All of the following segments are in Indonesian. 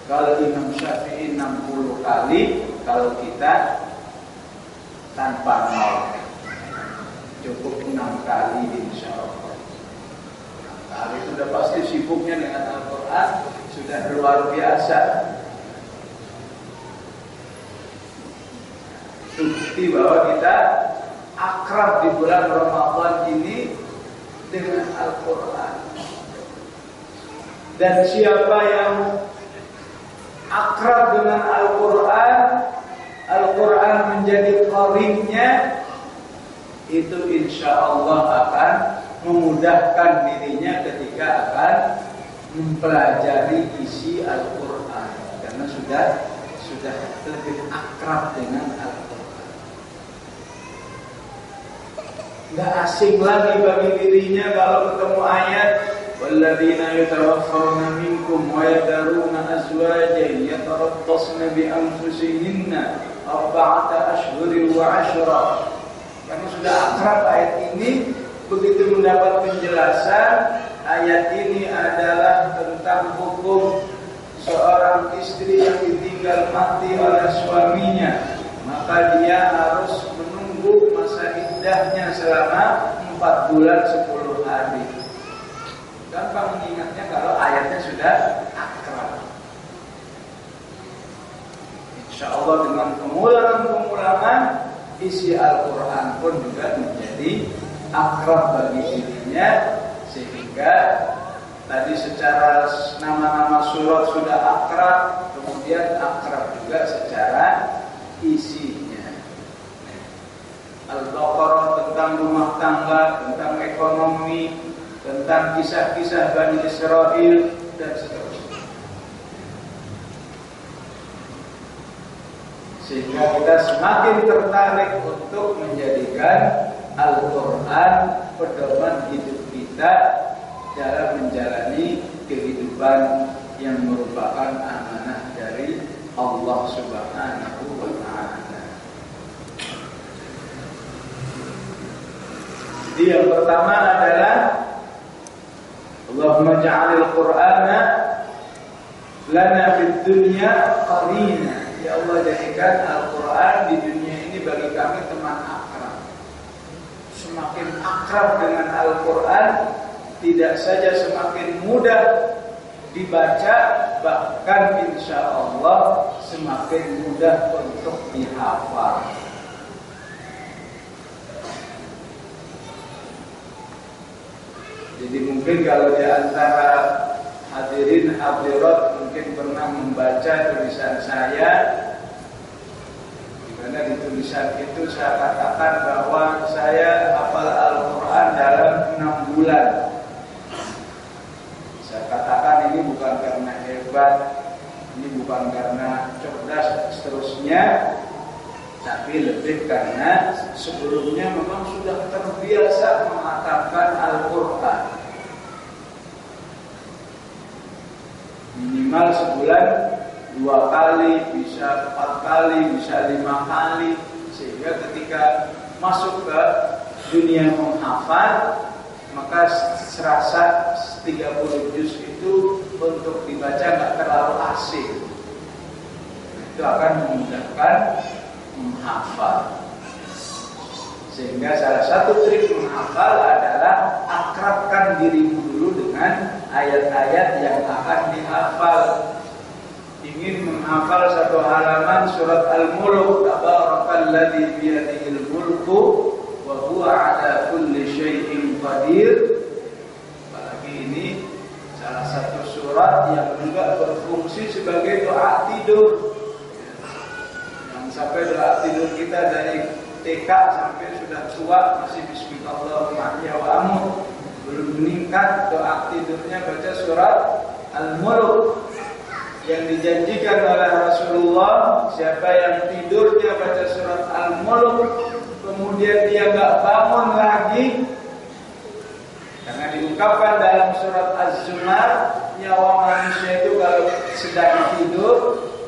Kalau Imam Syafi'i 60 kali, kalau kita tanpa nol, cukup 6 kali insya Allah. 6 kali sudah pasti sibuknya dengan Al-Quran, sudah luar biasa. Itu bukti bahwa kita akrab di bulan Ramadan ini dengan Al-Quran. Dan siapa yang akrab dengan Al-Quran, Al-Quran menjadi qarinnya, itu insya Allah akan memudahkan dirinya ketika akan mempelajari isi Al-Quran, karena sudah lebih akrab dengan Al-Quran. Nggak asing lagi bagi dirinya kalau ketemu ayat walladzina yatawaffawna minkum wa yadharuna azwajan yatarabbasna bi anfusihinna arba'ata ashhurin wa 'ashra. Karena sudah akrab ayat ini, begitu mendapat penjelasan ayat ini adalah tentang hukum seorang istri yang ditinggal mati oleh suaminya, maka dia harus menunggu masa iddahnya selama 4 bulan 10 hari. Gampang mengingatnya kalau ayatnya sudah akrab. Insya Allah dengan pengulangan isi Al-Quran pun juga menjadi akrab bagi dirinya, sehingga tadi secara nama-nama surat sudah akrab, kemudian akrab juga secara isinya. Al-Baqarah tentang rumah tangga, tentang ekonomi, tentang kisah-kisah Bani Israel dan seterusnya. Sehingga kita semakin tertarik untuk menjadikan Al-Quran pedoman hidup kita dalam menjalani kehidupan yang merupakan amanah dari Allah Subhanahu wa Ta'ala. Jadi yang pertama adalah Allahumma ja'alil Qur'ana lana fid dunya qarina. Ya Allah, jadikan Al-Quran di dunia ini bagi kami teman akrab. Semakin akrab dengan Al-Quran, tidak saja semakin mudah dibaca, bahkan insya Allah semakin mudah untuk dihafal. Jadi mungkin kalau di antara hadirin hadirat mungkin pernah membaca tulisan saya, di mana di tulisan itu saya katakan bahwa saya hafal Al-Quran dalam 6 bulan. Saya katakan ini bukan karena hebat, ini bukan karena cerdas dan seterusnya, tapi lebih karena sebelumnya memang sudah terbiasa mengatakan Al-Quran. Minimal sebulan 2 kali, bisa 4 kali, bisa 5 kali. Sehingga ketika masuk ke dunia menghafal, maka serasa 30 juz itu untuk dibaca nggak terlalu asing. Itu akan memudahkan menghafal. Sehingga salah satu trik menghafal adalah akrabkan dirimu dulu dengan ayat-ayat yang akan dihafal. Ingin menghafal satu halaman surat Al-Mulk, tabarakalladzi biyadihil mulku wa huwa ala kulli syai'in qadir. Apalagi ini salah satu surat yang juga berfungsi sebagai doa tidur. Yang sampai doa tidur kita dari TK sampai sudah tua masih bismillahirrahmanirrahim wa amut. Belum meningkat doa tidurnya baca surat Al-Mulk. Yang dijanjikan oleh Rasulullah, siapa yang tidurnya baca surat Al-Mulk kemudian dia enggak bangun lagi, karena diungkapkan dalam surat Az-Zumar, nyawa manusia itu kalau sedang tidur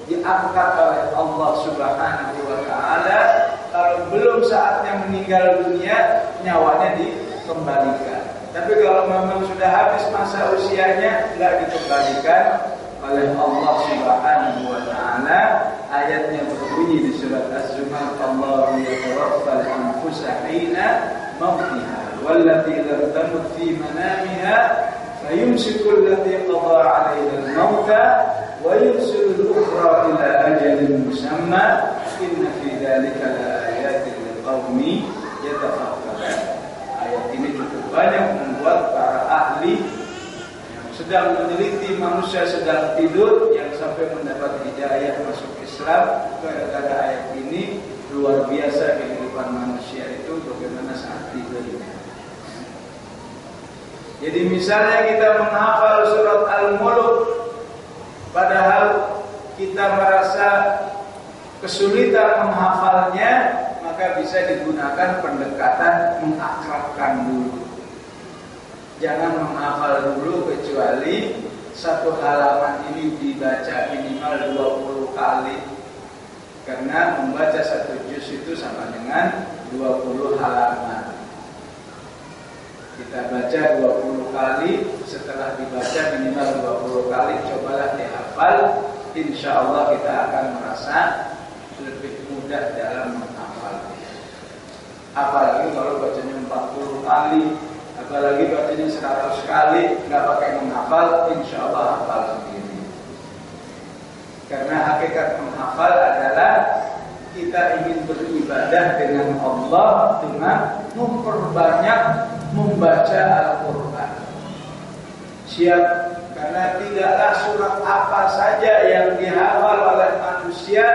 diangkat oleh Allah Subhanahu wa Ta'ala. Kalau belum saatnya meninggal dunia, nyawanya dikembalikan. Tapi kalau memang sudah habis masa usianya, enggak dikembalikan, oleh Allah Subhanahu wa taala. Ayatnya berbunyi di surat Az-Zumar, Allahu yatawaffal anfusa hina mautiha wallati lam tamut fi manamiha fayumsiku allati qada 'alaiha al-mauta wa yursilu al-ukhra ila ajalin musamma inna fi dzalika laayatin liqaumin yatafakkarun. Ayat ini cukup banyak membuat para ahli yang sedang meneliti manusia sedang tidur yang sampai mendapat hidayah masuk Islam gara-gara ayat ini. Luar biasa kehidupan manusia itu bagaimana saat tidurnya. Jadi misalnya kita menghafal surat Al-Mulk, padahal kita merasa kesulitan menghafalnya, maka bisa digunakan pendekatan mengakrabkan dulu. Jangan menghafal dulu kecuali satu halaman ini dibaca minimal 20 kali. Karena membaca satu juz itu sama dengan 20 halaman. Kita baca 20 kali, setelah dibaca minimal 20 kali, cobalah dihafal. Insya Allah kita akan merasa lebih mudah dalam menghafal. Apalagi kalau bacanya 40 kali, apalagi bacanya 100 kali, nggak pakai menghafal, insya Allah hafal sendiri. Karena hakikat menghafal adalah kita ingin beribadah dengan Allah dengan memperbanyak membaca Al-Quran. Siap, karena tidaklah surat apa saja yang dihafal oleh manusia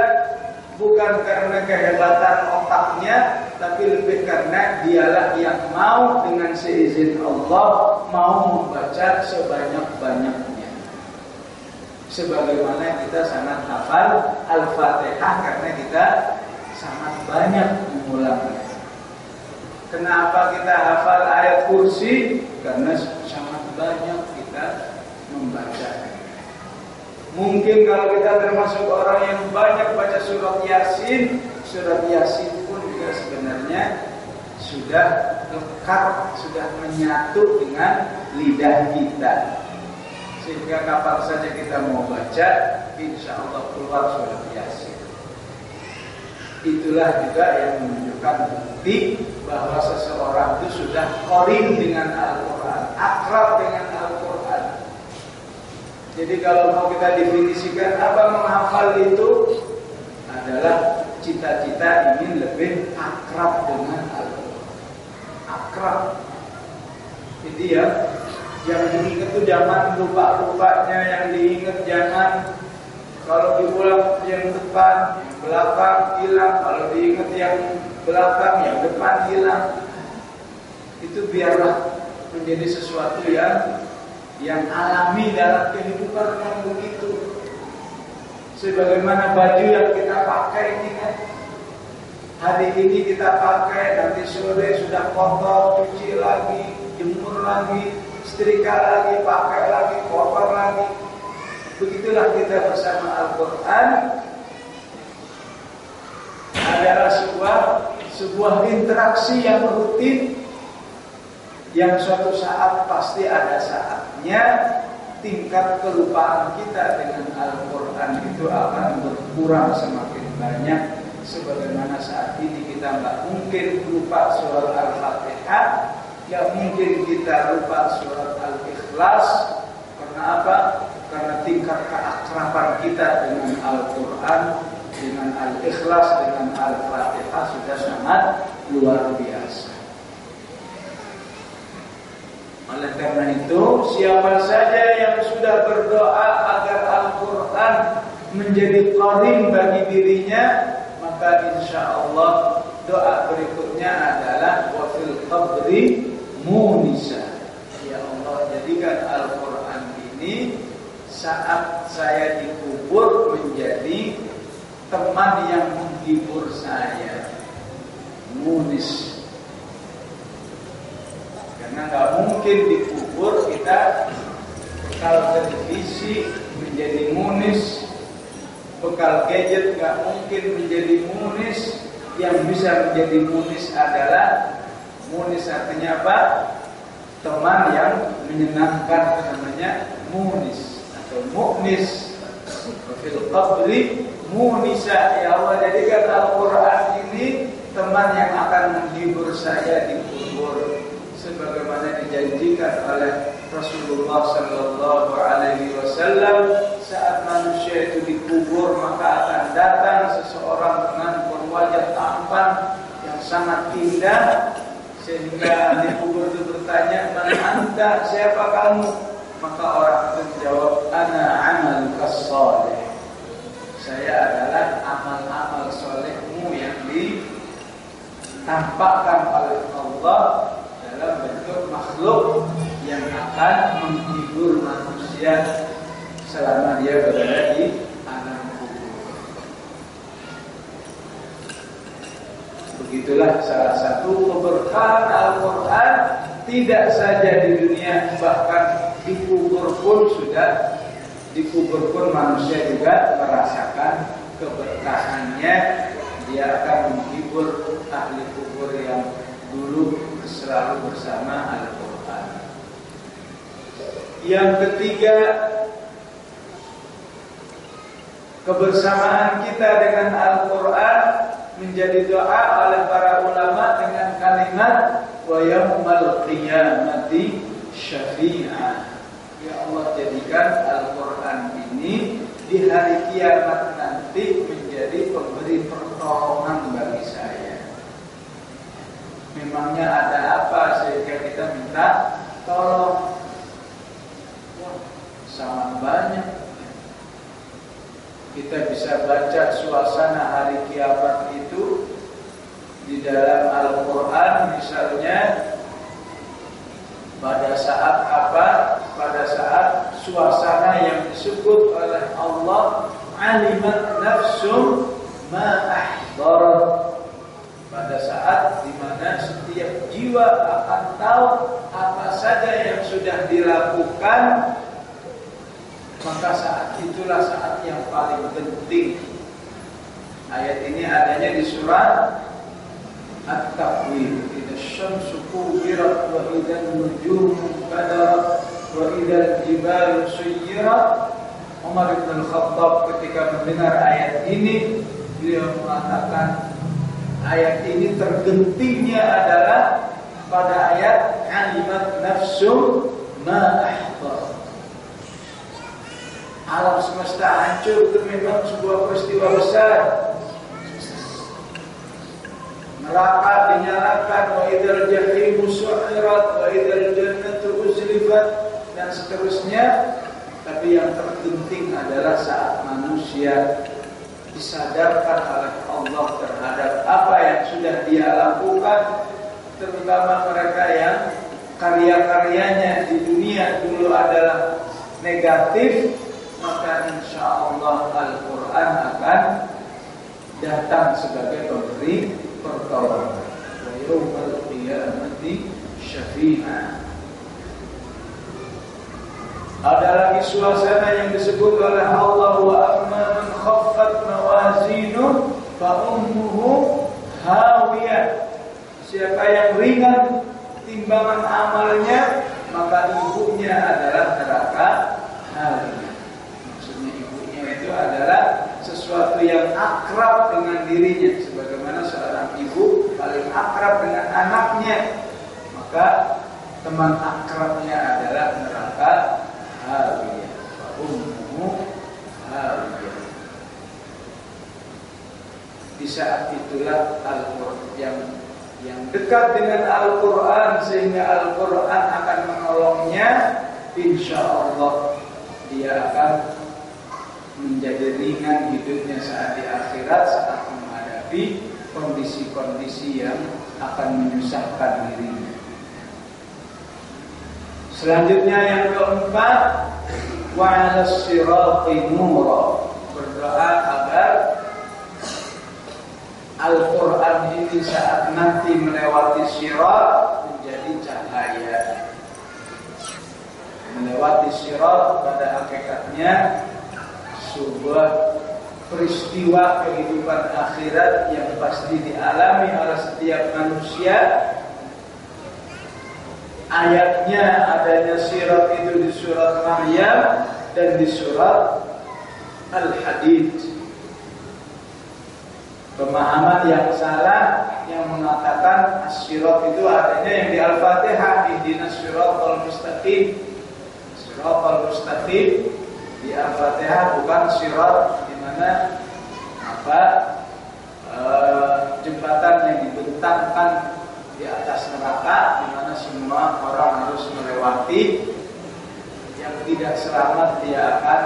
bukan karena kehebatan otaknya, tapi lebih karena dialah yang mau dengan seizin Allah mau membaca sebanyak-banyaknya. Sebagaimana kita sangat hafal Al-Fatihah karena kita sangat banyak mengulangnya. Kenapa kita hafal ayat kursi? Karena sangat banyak kita membacanya. Mungkin kalau kita termasuk orang yang banyak baca surat Yasin pun juga sebenarnya sudah lekat, sudah menyatu dengan lidah kita. Sehingga kapan saja kita mau baca, insya Allah keluar surat Yasin. Itulah juga yang menunjukkan bukti bahwa seseorang itu sudah qarin dengan Al-Quran, akrab dengan Al-Quran. Jadi kalau mau kita definisikan apa menghafal itu adalah cita-cita ingin lebih akrab dengan Al-Quran. Akrab. Jadi ya, yang diingat itu jangan lupa-lupanya, yang diingat jangan kalau diulang yang depan, yang belakang hilang, kalau diingat yang belakang, yang depan hilang. Itu biarlah menjadi sesuatu yang alami dalam kehidupan yang begitu. Sebagaimana baju yang kita pakai ini kan, hari ini kita pakai, nanti sore sudah kotor, cuci lagi, jemur lagi, setrika lagi, pakai lagi, kotor lagi. Begitulah kita bersama Al-Quran adalah sebuah interaksi yang rutin, yang suatu saat pasti ada saatnya tingkat kelupaan kita dengan Al-Quran itu akan berkurang semakin banyak. Sebagaimana saat ini kita nggak mungkin lupa surat Al-Fatihah, nggak mungkin kita lupa surat Al-Ikhlas. Karena apa? Karena tingkat keakraban kita dengan Al-Quran, dengan Al-Ikhlas, dengan Al-Fatihah sudah sangat luar biasa. Oleh karena itu, siapa saja yang sudah berdoa agar Al-Quran menjadi qarin bagi dirinya, maka insya Allah doa berikutnya adalah wa fil qabri munisa. Ya Allah, jadikan Al-Quran ini saat saya dikubur menjadi teman yang menghibur saya. Munis. Karena nggak mungkin dikubur kita bekal televisi menjadi munis, bekal gadget nggak mungkin menjadi munis. Yang bisa menjadi munis adalah munis artinya apa? Teman yang menyenangkan, namanya munis atau mu'nis wa fil qabri munisa. Ya Allah, jadikan Al-Quran ini teman yang akan menghibur saya di kubur, sebagaimana dijanjikan oleh Rasulullah sallallahu alaihi wasallam. Saat manusia itu dikubur, maka akan datang seseorang dengan berwajah tampan yang sangat indah, sehingga di kubur itu bertanya, "Man anta?" Siapa kamu? Maka orang itu menjawab, "Ana amaluka shalih." Saya adalah amal-amal solehmu yang ditampakkan oleh Allah dalam bentuk makhluk yang akan menghibur manusia selama dia berada di alam kubur. Begitulah salah satu keberkahan Al-Quran, tidak saja di dunia, bahkan di kubur pun manusia juga merasakan keberkahannya. Dia akan menghibur ahli kubur yang dulu selalu bersama Al-Quran. Yang ketiga, kebersamaan kita dengan Al-Quran menjadi doa oleh para ulama dengan kalimat wa yaumal qiyamati syafi'an. Ya Allah, jadikan Al-Quran ini di hari kiamat nanti menjadi pemberi pertolongan bagi saya. Memangnya ada apa sehingga kita minta tolong? Wah, sangat banyak. Kita bisa baca suasana hari kiamat itu di dalam Al-Quran, misalnya pada saat apa? Pada saat suasana yang disebut oleh Allah, alimat nafsum ma ahdarat. Pada saat di mana setiap jiwa akan tahu apa saja yang sudah dilakukan, maka saat itulah saat yang paling penting. Ayat ini adanya di surat At-Takwir. Idza syamsu kuwirat wa idza nujumu qadarat wa idza jibalu suyyirat. Umar bin Khattab ketika mendengar ayat ini, beliau mengatakan ayat ini tergentingnya adalah pada ayat alimat nafsum ma ahdarat. Alam semesta hancur itu memang sebuah peristiwa besar. Neraka dinyalakan, wa idzal jahimu su'irat, wa idzal jannatu uzlifat, dan seterusnya. Tapi yang terpenting adalah saat manusia disadarkan oleh Allah terhadap apa yang sudah dia lakukan, terutama mereka yang karya-karyanya di dunia dulu adalah negatif, maka insya Allah Al-Quran akan datang sebagai pemberi pertolongan. Wa yawmal qiyamati syafi'an. Ada lagi suasana yang disebut oleh Allah, wa amma man khaffat mawazinu fa ummuhu hawiyah. Siapa yang ringan timbangan amalnya, maka ibunya adalah neraka hawiyah. Itu adalah sesuatu yang akrab dengan dirinya, sebagaimana seorang ibu paling akrab dengan anaknya, maka teman akrabnya adalah neraka hawiyah. Ummuhu hawiyah. Di saat itulah Al-Quran yang dekat dengan Al-Quran, sehingga Al-Quran akan menolongnya, insya Allah dia akan menjadi ringan hidupnya saat di akhirat, saat menghadapi kondisi-kondisi yang akan menyusahkan dirinya. Selanjutnya yang keempat, wa 'alas sirati nura. Berdoa agar Al-Quran ini saat nanti melewati sirat menjadi cahaya. Melewati sirat pada hakikatnya sebuah peristiwa kehidupan akhirat yang pasti dialami oleh setiap manusia. ayatnya adanya sirat itu di surat Maryam dan di surat Al-Hadid. Pemahaman yang salah yang mengatakan as-sirat itu adanya yang di Al-Fatihah, ihdinas siratal mustaqim. Siratal mustaqim di Al-Fatihah bukan sirat di mana jembatan yang dibentangkan di atas neraka di mana semua orang harus melewati. Yang tidak selamat dia akan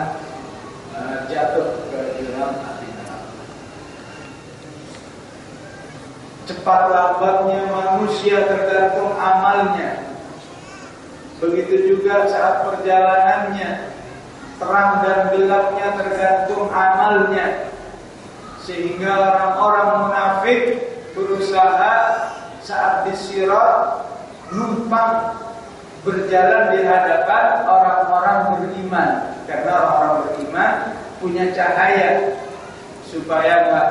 jatuh ke jurang api neraka. Cepat lambatnya manusia tergantung amalnya. Begitu juga saat perjalanannya, terang dan gelapnya tergantung amalnya. Sehingga orang-orang munafik berusaha saat disirat numpang berjalan di hadapan orang-orang beriman, karena orang-orang beriman punya cahaya supaya nggak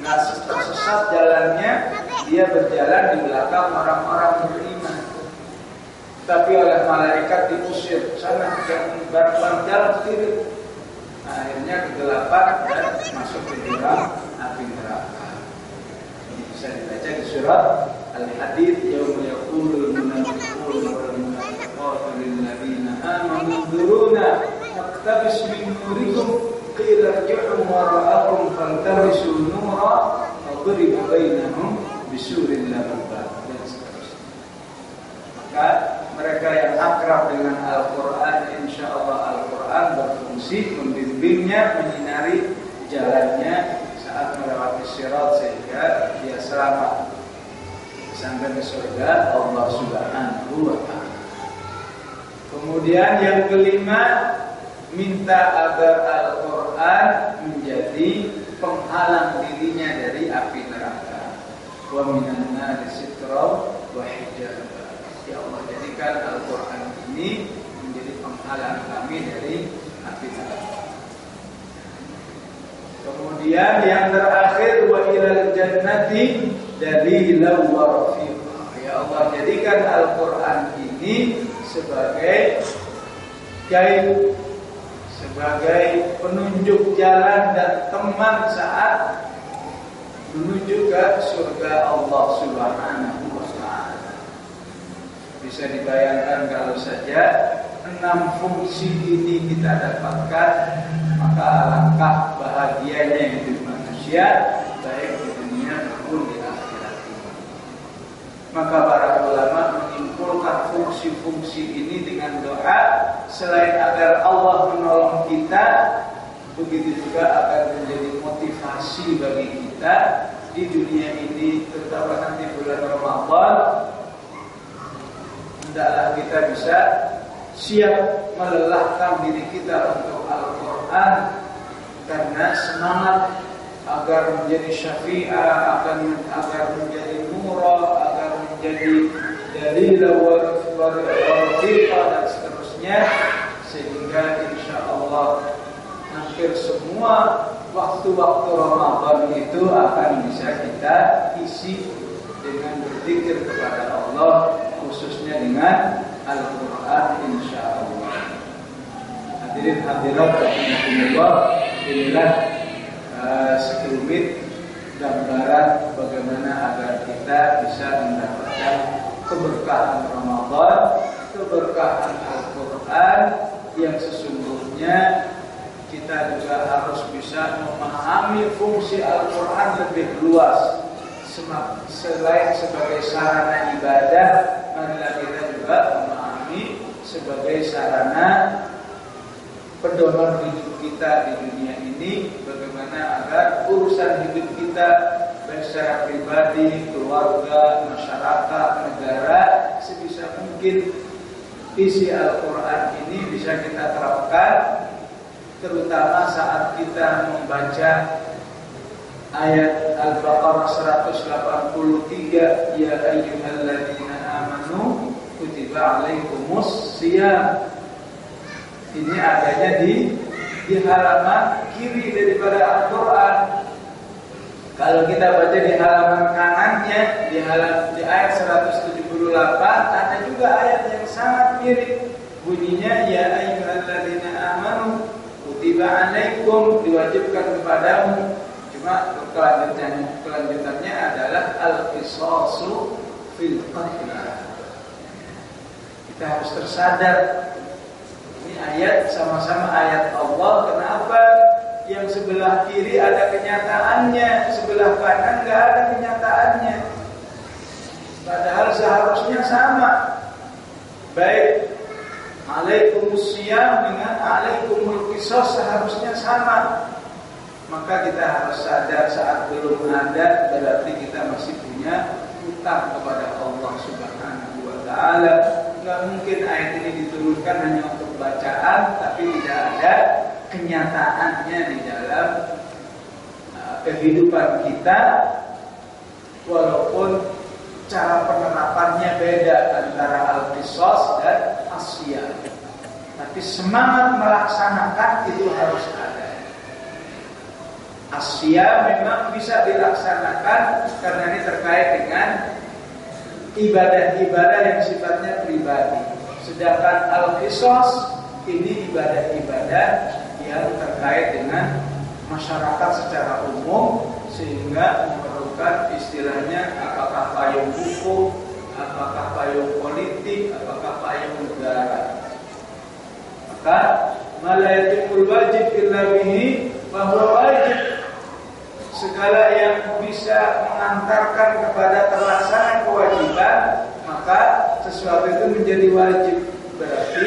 tersesat jalannya, dia berjalan di belakang orang-orang beriman. Tapi oleh malaikat diusir, sana jangan jalan kiri. Akhirnya kegelapan dan masuk ke jurang api neraka. Ini bisa dibaca di surat Al-Hadid, yauma yaqulul munafiquna wal munafiqatu lil ladzina amanu dzuruna naqtabis min nurikum qila irji'u wara'akum faltamisu nura fadriba bainahum bisurin lahu bab, dan seterusnya. Maka mereka yang akrab dengan Al-Quran, insyaallah Al-Quran berfungsi membimbingnya, menyinari jalannya saat melewati sirat sehingga dia selamat sampai ke surga Allah Subhanahu wa ta'ala. Kemudian yang kelima, minta agar Al-Quran menjadi penghalang dirinya dari api neraka. Wa minan nari sitra wa hijabah. Ya Allah, jadikan Al-Quran ini menjadi penghalang kami dari api neraka. Kemudian yang terakhir, wa ilal jannati dalilan wa rafiqa. Ya Allah, jadikan Al-Quran ini sebagai guide, sebagai penunjuk jalan dan teman saat menuju ke surga Allah Subhanahu wa ta'ala. Bisa dibayangkan kalau saja 6 fungsi ini kita dapatkan, maka alangkah bahagianya hidup manusia, baik di dunia maupun di akhirat ini. Maka para ulama menyimpulkan fungsi-fungsi ini dengan doa, selain agar Allah menolong kita, begitu juga akan menjadi motivasi bagi kita di dunia ini, terutama nanti bulan Ramadan. Hendaklah kita bisa siap melelahkan diri kita untuk Al-Quran, karena semangat agar menjadi syafi'ah, agar menjadi nura, agar menjadi dalil wa rafiqah dan seterusnya, sehingga insya Allah hampir semua waktu-waktu Ramadan itu akan bisa kita isi dengan berzikir kepada Allah, khususnya dengan Al-Quran insyaallah. Hadirin hadirat rahimakumullah, inilah sekelumit gambaran bagaimana agar kita bisa mendapatkan keberkahan Ramadan, keberkahan Al-Quran yang sesungguhnya kita juga harus bisa memahami fungsi Al-Quran lebih luas. Selain sebagai sarana ibadah, marilah kita juga memahami sebagai sarana pedoman hidup kita di dunia ini, bagaimana agar urusan hidup kita baik secara pribadi, keluarga, masyarakat, negara, sebisa mungkin isi Al-Quran ini bisa kita terapkan, terutama saat kita membaca ayat Al-Baqarah 183, ya ayyuhalladzina amanu kutiba alaikumus shiyam. Ini adanya di halaman kiri daripada Al-Quran. Kalau kita baca di halaman kanannya, di ayat 178 ada juga juga ayat yang sangat mirip. Bunyinya ya ayyuhalladzina amanu kutiba alaikum, diwajibkan kepadamu. Cuma kelanjutannya adalah al-qisasu fil qatl. Kita harus tersadar ini ayat sama-sama ayat Allah. Kenapa yang sebelah kiri ada kenyataannya, sebelah kanan nggak ada kenyataannya? Padahal seharusnya sama. Baik alaikumusiyam dengan alaikumul qisas seharusnya sama. Maka kita harus sadar saat belum ada berarti kita masih punya hutang kepada Allah Subhanahu wa taala. Enggak mungkin ayat ini diturunkan hanya untuk bacaan tapi tidak ada kenyataannya di dalam kehidupan kita, walaupun cara penerapannya beda antara al-qisas dan as-siyam. Tapi semangat melaksanakan itu harus ada. As-siyam memang bisa dilaksanakan karena ini terkait dengan ibadah-ibadah yang sifatnya pribadi. Sedangkan al-qisas ini ibadah-ibadah yang terkait dengan masyarakat secara umum, sehingga memerlukan istilahnya apakah payung hukum, apakah payung politik, apakah payung negara. Maka malayatul wajib illa bihi bahwa wajib, segala yang bisa mengantarkan kepada terlaksana kewajiban, maka sesuatu itu menjadi wajib. Berarti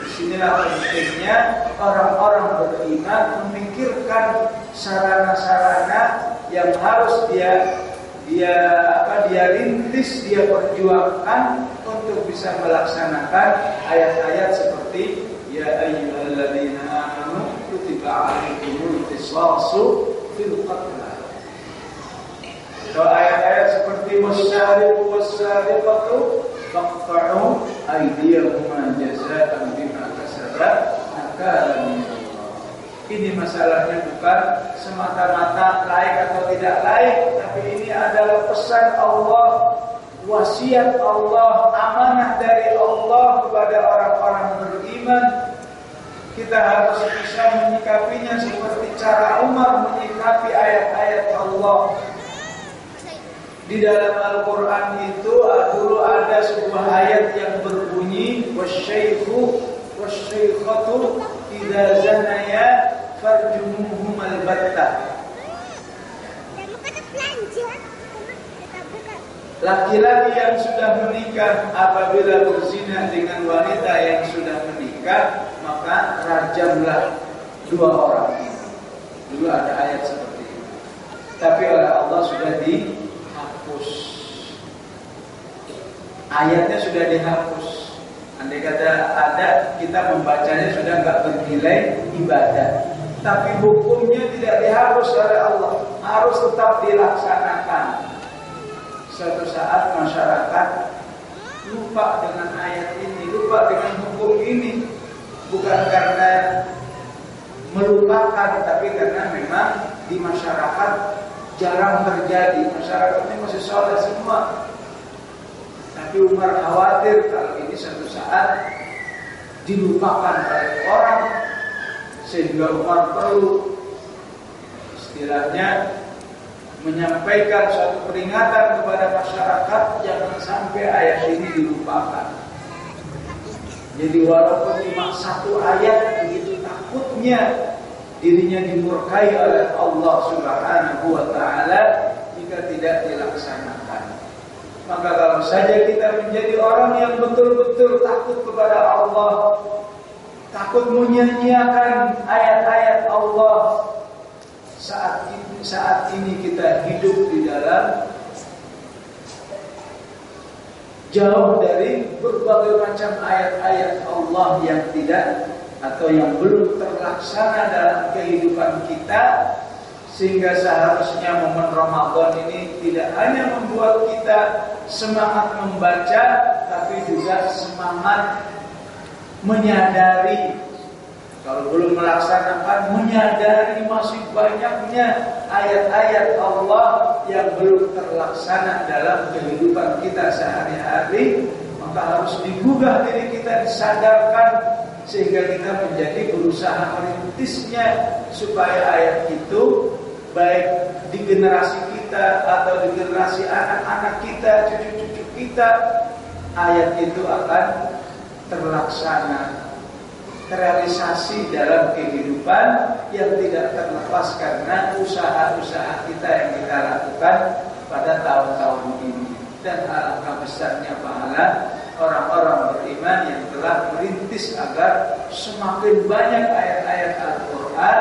disinilah pentingnya orang-orang beriman memikirkan sarana-sarana yang harus dia rintis, dia perjuangkan untuk bisa melaksanakan ayat-ayat seperti ya ayyuhalladzina amanu kutiba alaikumul qisasu fil qatl. Atau ayat-ayat seperti wasyariqu wasyariqatu faqta'u aydiyahuma jazaa'an bima kasaba nakalan min Allah. Ini masalahnya bukan semata-mata laik atau tidak laik, tapi ini adalah pesan Allah, wasiat Allah, amanah dari Allah kepada orang-orang beriman. Kita harus bisa menyikapinya seperti cara Umar menyikapi ayat-ayat Allah. Di dalam Al-Quran itu dulu ada sebuah ayat yang berbunyi wasyaikhu wasyaikhatu idza zanaya farjumuhum albattah. Laki-laki yang sudah menikah apabila berzina dengan wanita yang sudah menikah, maka rajamlah dua orang. Dulu ada ayat seperti itu, tapi oleh Allah sudah dihapus. Ayatnya sudah dihapus. Andai kata ada, kita membacanya sudah nggak bernilai ibadah. Tapi hukumnya tidak dihapus oleh Allah, harus tetap dilaksanakan. Suatu saat masyarakat lupa dengan ayat ini, lupa dengan hukum ini, bukan karena melupakan, tapi karena memang di masyarakat jarang terjadi. Masyarakatnya masih soleh semua. Tapi Umar khawatir kalau ini suatu saat dilupakan oleh orang, sehingga Umar perlu istilahnya menyampaikan suatu peringatan kepada masyarakat jangan sampai ayat ini dilupakan. Jadi walaupun cuma satu ayat, begitu takutnya dirinya dimurkai oleh Allah Subhanahu wa taala jika tidak dilaksanakan. Maka kalau saja kita menjadi orang yang betul-betul takut kepada Allah, takut menyanyiakan ayat-ayat Allah, saat ini kita hidup di dalam jauh dari berbagai macam ayat-ayat Allah yang tidak atau yang belum terlaksana dalam kehidupan kita, sehingga seharusnya momen Ramadan ini tidak hanya membuat kita semangat membaca, tapi juga semangat menyadari. Kalau belum melaksanakan, menyadari masih banyaknya ayat-ayat Allah yang belum terlaksana dalam kehidupan kita sehari-hari, maka maka harus digugah diri kita, disadarkan, sehingga kita menjadi berusaha merintisnya supaya ayat itu baik di generasi kita atau di generasi anak-anak kita, cucu-cucu kita, ayat itu akan terlaksana, terrealisasi dalam kehidupan yang tidak terlepas karena usaha-usaha kita yang kita lakukan pada tahun-tahun ini. Dan alangkah besarnya pahala orang-orang beriman yang telah merintis agar semakin banyak ayat-ayat Al-Quran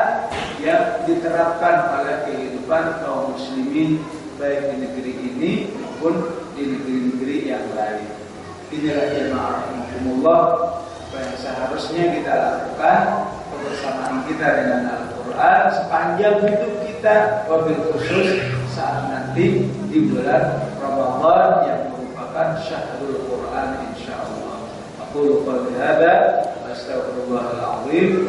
yang diterapkan pada kehidupan kaum muslimin baik di negeri ini maupun di negeri-negeri yang lain. Inilah jemaah rahimakumullah apa yang seharusnya kita lakukan kebersamaan kita dengan Al-Quran sepanjang hidup kita, wabil khusus saat nanti di bulan Ramadan yang merupakan syahrul Quran insyaallah. Aku qul hadza wa astaghfirullahal azim.